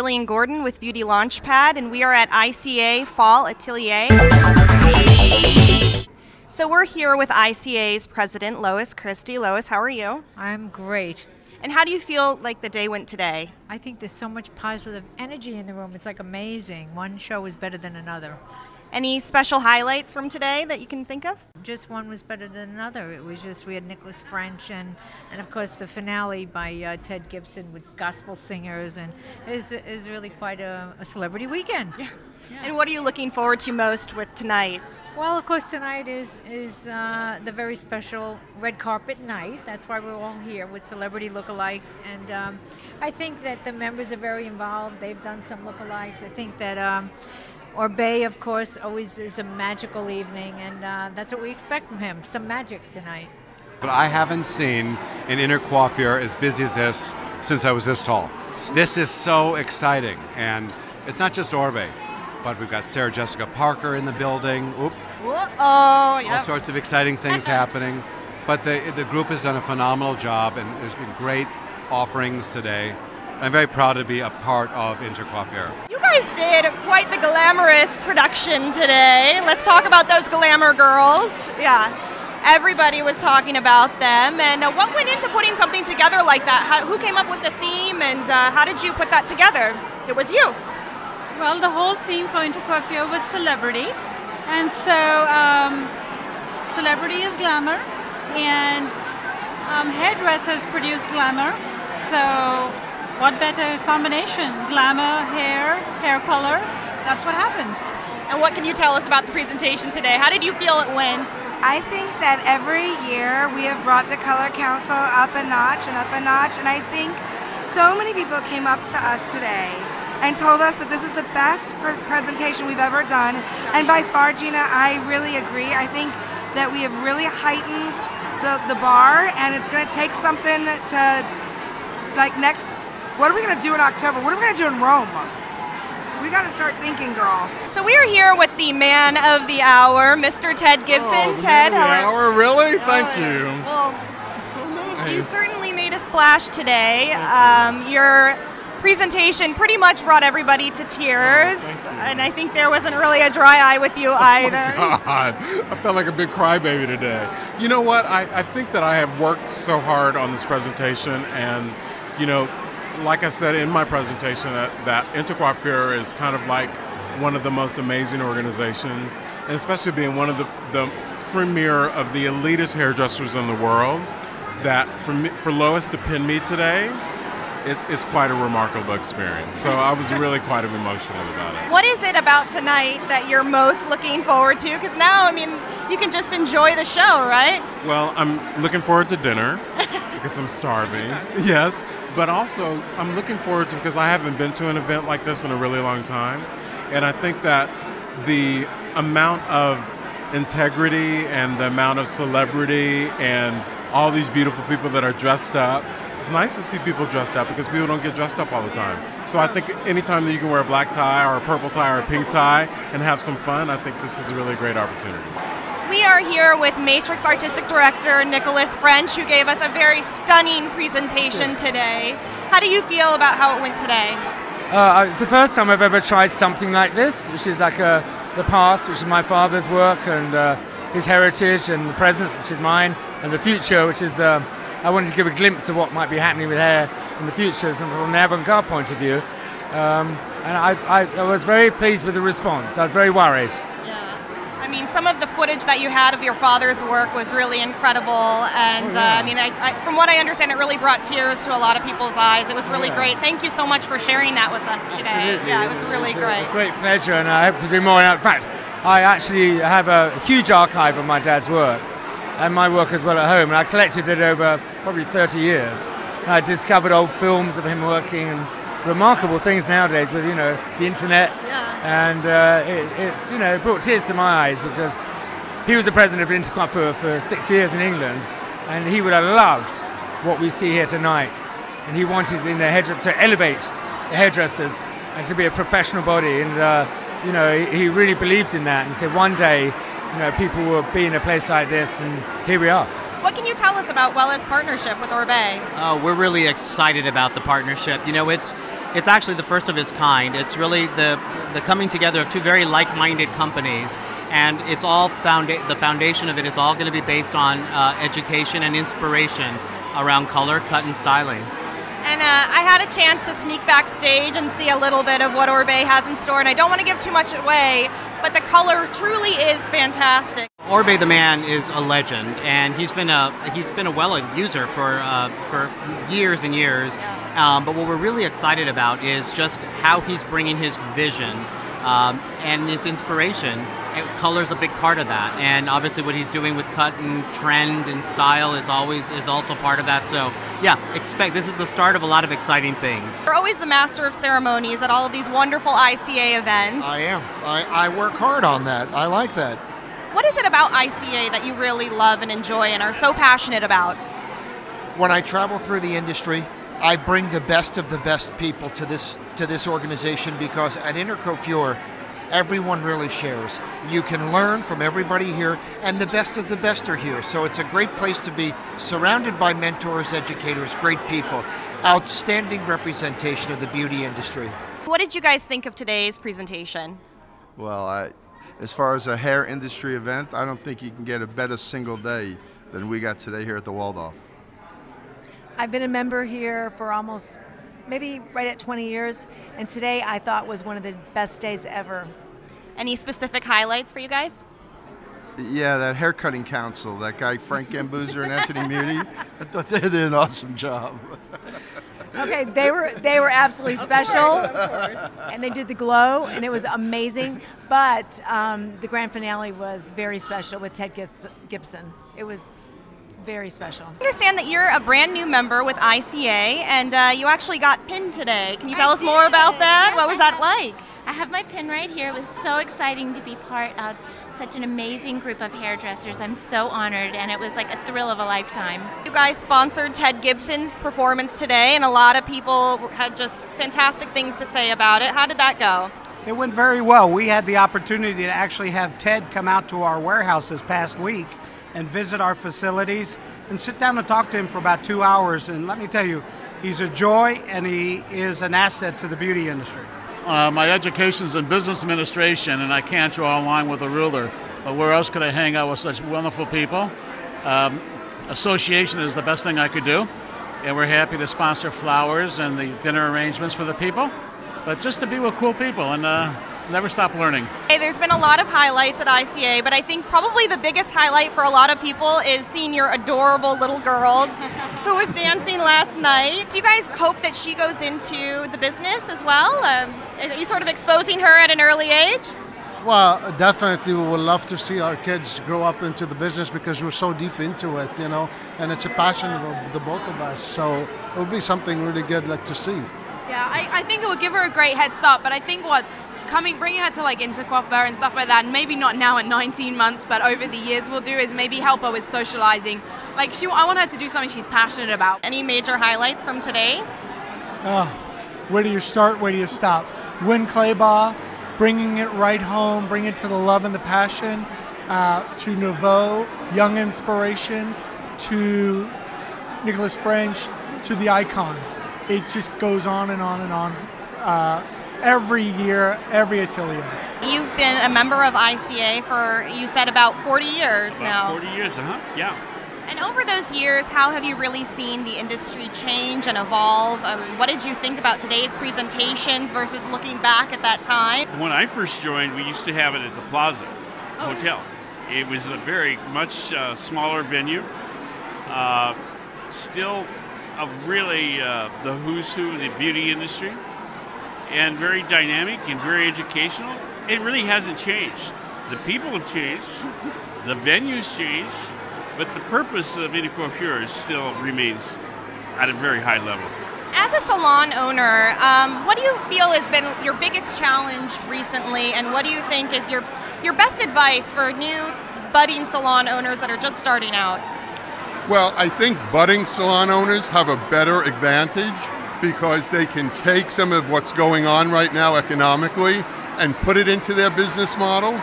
Jillian Gordon with Beauty Launchpad, and we are at ICA Fall Atelier. So we're here with ICA's president, Lois Christie. Lois, how are you? I'm great. And how do you feel like the day went today? I think there's so much positive energy in the room. It's like amazing. One show is better than another. Any special highlights from today that you can think of? Just one was better than another. It was just, we had Nicholas French and of course the finale by Ted Gibson with gospel singers, and it is really quite a celebrity weekend. Yeah. And what are you looking forward to most with tonight? Well, of course, tonight is the very special red carpet night. That's why we're all here with celebrity lookalikes. And I think that the members are very involved. They've done some lookalikes. I think that Orbet, of course, always is a magical evening, and that's what we expect from him, some magic tonight. But I haven't seen an inner coiffure as busy as this since I was this tall. This is so exciting, and it's not just Orbet. But we've got Sarah Jessica Parker in the building. Oop. Oh, yeah. All sorts of exciting things happening. But the group has done a phenomenal job, and there's been great offerings today. I'm very proud to be a part of Intercoiffure. You guys did quite the glamorous production today. Let's talk about those glamour girls. Yeah, everybody was talking about them. And what went into putting something together like that? Who came up with the theme, and how did you put that together? It was you. Well, the whole theme for Intercoiffure was celebrity, and so celebrity is glamour, and hairdressers produce glamour, so what better combination? Glamour, hair color, that's what happened. And what can you tell us about the presentation today? How did you feel it went? I think that every year we have brought the Color Council up a notch, and I think so many people came up to us today and told us that this is the best presentation we've ever done. And by far, Gina, I really agree. I think that we have really heightened the bar, and it's going to take something to, like, next, what are we going to do in October? What are we going to do in Rome? We got to start thinking, girl. So we are here with the man of the hour, Mr. Ted Gibson. Ted, man of the hour, really? Thank you. Well, so nice. You certainly made a splash today. Your presentation pretty much brought everybody to tears, and I think there wasn't really a dry eye with you either. Oh God, I felt like a big crybaby today. You know what? I think that I have worked so hard on this presentation, and you know, like I said in my presentation, that Intercoiffure is kind of like one of the most amazing organizations, and especially being one of the premier of the elitist hairdressers in the world. That for Lois to pin me today, it's quite a remarkable experience. So I was really quite emotional about it. What is it about tonight that you're most looking forward to? Because now, I mean, you can just enjoy the show, right? Well, I'm looking forward to dinner because I'm starving. Yes, but also I'm looking forward to, because I haven't been to an event like this in a really long time. And I think that the amount of integrity and the amount of celebrity and all these beautiful people that are dressed up. It's nice to see people dressed up because people don't get dressed up all the time. So I think anytime that you can wear a black tie or a purple tie or a pink tie and have some fun, I think this is a really great opportunity. We are here with Matrix Artistic Director Nicholas French, who gave us a very stunning presentation today. How do you feel about how it went today? It's the first time I've ever tried something like this, which is like the past, which is my father's work, and his heritage, and the present, which is mine, and the future, which is I wanted to give a glimpse of what might be happening with hair in the future from an avant-garde point of view. And I was very pleased with the response. I was very worried. Yeah. I mean, some of the footage that you had of your father's work was really incredible. And I mean, from what I understand, it really brought tears to a lot of people's eyes. It was really great. Thank you so much for sharing that with us today. Absolutely. Yeah, it was really great. A great pleasure, and I hope to do more. In fact, I actually have a huge archive of my dad's work, and my work as well at home, and I collected it over probably 30 years. And I discovered old films of him working, and remarkable things nowadays with, you know, the internet. Yeah. And it's, you know, brought tears to my eyes, because he was the president of Intercoiffure for 6 years in England, and he would have loved what we see here tonight. And he wanted to elevate the hairdressers and to be a professional body, and you know, he really believed in that, and he said one day, you know, people will be in a place like this, and here we are. What can you tell us about Wella's partnership with Orbe? Oh, we're really excited about the partnership. You know, it's actually the first of its kind. It's really the coming together of two very like-minded companies, and it's all the foundation of it is all going to be based on education and inspiration around color, cut, and styling. And I had a chance to sneak backstage and see a little bit of what Orbe has in store, and I don't want to give too much away, but the color truly is fantastic. Orbe the man is a legend, and he's been a Wella user for years and years. But what we're really excited about is just how he's bringing his vision and his inspiration. Color's a big part of that, and obviously what he's doing with cut and trend and style is also part of that. So yeah, this is the start of a lot of exciting things. You're always the master of ceremonies at all of these wonderful ICA events. I am. I work hard on that. I like that. What is it about ICA that you really love and enjoy and are so passionate about? When I travel through the industry, I bring the best of the best people to this organization, because at Intercoiffure, everyone really shares. You can learn from everybody here, and the best of the best are here. So it's a great place to be, surrounded by mentors, educators, great people, outstanding representation of the beauty industry. What did you guys think of today's presentation? Well, as far as a hair industry event, I don't think you can get a better single day than we got today here at the Waldorf. I've been a member here for almost maybe right at 20 years, and today I thought was one of the best days ever. Any specific highlights for you guys? Yeah, that haircutting council, that guy Frank Gambuser and Anthony Muti, I thought they did an awesome job. Okay, they were absolutely special, and they did the glow, and it was amazing. But the grand finale was very special with Ted Gibson. It was very special. I understand that you're a brand new member with ICA, and you actually got pinned today. Can you tell us more about that? Yes, what was that like? I have my pin right here. It was so exciting to be part of such an amazing group of hairdressers. I'm so honored, and it was like a thrill of a lifetime. You guys sponsored Ted Gibson's performance today, and a lot of people had just fantastic things to say about it. How did that go? It went very well. We had the opportunity to actually have Ted come out to our warehouse this past week and visit our facilities and sit down and talk to him for about 2 hours. And let me tell you, he's a joy, and he is an asset to the beauty industry. My education's in business administration, and I can't draw a line with a ruler. But where else could I hang out with such wonderful people? Association is the best thing I could do, and we're happy to sponsor flowers and the dinner arrangements for the people. But just to be with cool people and never stop learning. Hey, there's been a lot of highlights at ICA, but I think probably the biggest highlight for a lot of people is seeing your adorable little girl who was dancing last night. Do you guys hope that she goes into the business as well? Are you sort of exposing her at an early age? Well, definitely we would love to see our kids grow up into the business, because we're so deep into it, you know, and it's a passion of the both of us. So it would be something really good to see. Yeah, I think it would give her a great head start, but I think bringing her to like Intercoiffure and stuff like that, and maybe not now at 19 months, but over the years we'll do, is maybe help her with socializing. Like I want her to do something she's passionate about. Any major highlights from today? Where do you start? Where do you stop? Win Claybaugh, bringing it right home, bringing it to the love and the passion, to Nouveau, young inspiration, to Nicholas French, to the icons. It just goes on and on and on. Every year, every Atelier. You've been a member of ICA for, you said, about 40 years now. 40 years, yeah. And over those years, how have you really seen the industry change and evolve? What did you think about today's presentations versus looking back at that time? When I first joined, we used to have it at the Plaza Hotel. It was a very much smaller venue. Still really the who's who of the beauty industry, and very dynamic and very educational. It really hasn't changed. The people have changed, the venue's changed, but the purpose of Intercoiffure still remains at a very high level. As a salon owner, what do you feel has been your biggest challenge recently, and what do you think is your best advice for new budding salon owners that are just starting out? Well, I think budding salon owners have a better advantage, because they can take some of what's going on right now economically and put it into their business model.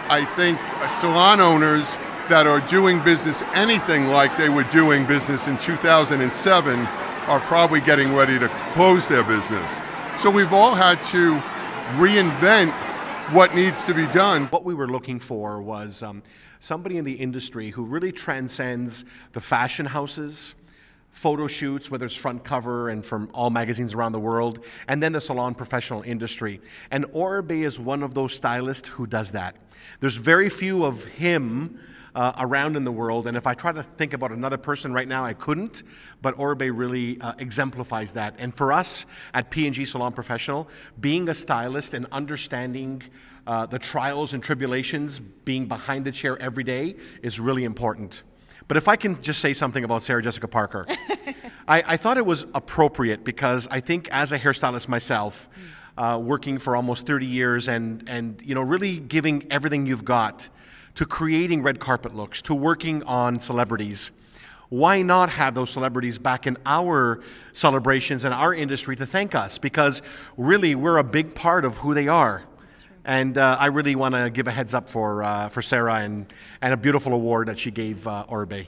I think salon owners, that are doing business anything like they were doing business in 2007 are probably getting ready to close their business. So we've all had to reinvent what needs to be done. What we were looking for was somebody in the industry who really transcends the fashion houses, photo shoots, whether it's front cover and from all magazines around the world, and then the salon professional industry. And Orbe is one of those stylists who does that. There's very few of him around in the world, and if I try to think about another person right now, I couldn't, but Orbe really exemplifies that. And for us at P&G Salon Professional, being a stylist and understanding the trials and tribulations, being behind the chair every day is really important. But if I can just say something about Sarah Jessica Parker, I thought it was appropriate because I think as a hairstylist myself, working for almost 30 years and you know, really giving everything you've got to creating red carpet looks, to working on celebrities, why not have those celebrities back in our celebrations and our industry to thank us? Because really, we're a big part of who they are. And I really want to give a heads up for Sarah and a beautiful award that she gave Orbe.